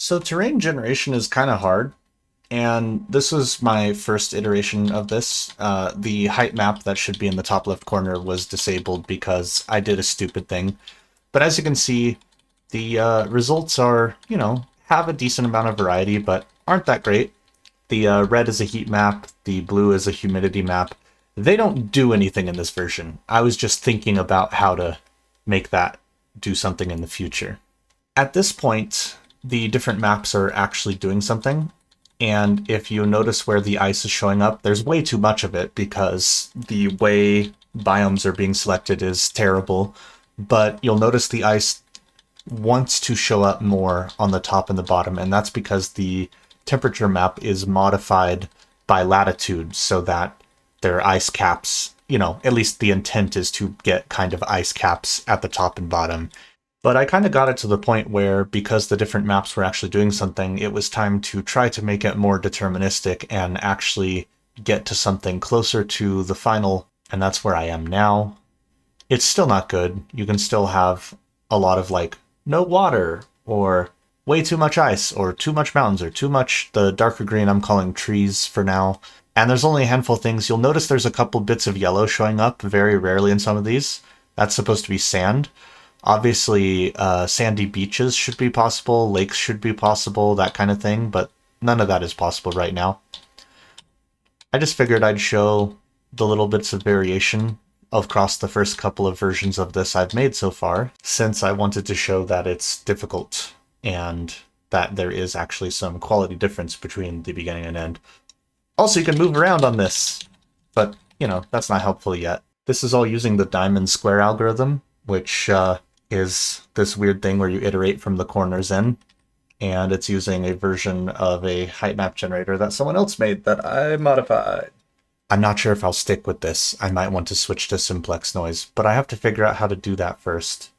So terrain generation is kind of hard, and this was my first iteration of this. The height map that should be in the top left corner was disabled because I did a stupid thing. But as you can see, the results are, have a decent amount of variety, but aren't that great. The red is a heat map, the blue is a humidity map. They don't do anything in this version. I was just thinking about how to make that do something in the future. At this point, the different maps are actually doing something. And if you notice where the ice is showing up, there's way too much of it because the way biomes are being selected is terrible. But you'll notice the ice wants to show up more on the top and the bottom, and that's because the temperature map is modified by latitude so that there are ice caps. At least the intent is to get kind of ice caps at the top and bottom. But I kind of got it to the point where, because the different maps were actually doing something, it was time to try to make it more deterministic and actually get to something closer to the final, and that's where I am now. It's still not good. You can still have a lot of, no water, or way too much ice, or too much mountains, or too much, the darker green I'm calling trees for now. And there's only a handful of things. You'll notice there's a couple bits of yellow showing up very rarely in some of these. That's supposed to be sand. Obviously, sandy beaches should be possible, lakes should be possible, that kind of thing, but none of that is possible right now. I just figured I'd show the little bits of variation across the first couple of versions of this I've made so far, since I wanted to show that it's difficult and that there is actually some quality difference between the beginning and end. Also, you can move around on this, but, that's not helpful yet. This is all using the diamond square algorithm, which is this weird thing where you iterate from the corners in, and it's using a version of a height map generator that someone else made that I modified. I'm not sure if I'll stick with this. I might want to switch to simplex noise, but I have to figure out how to do that first.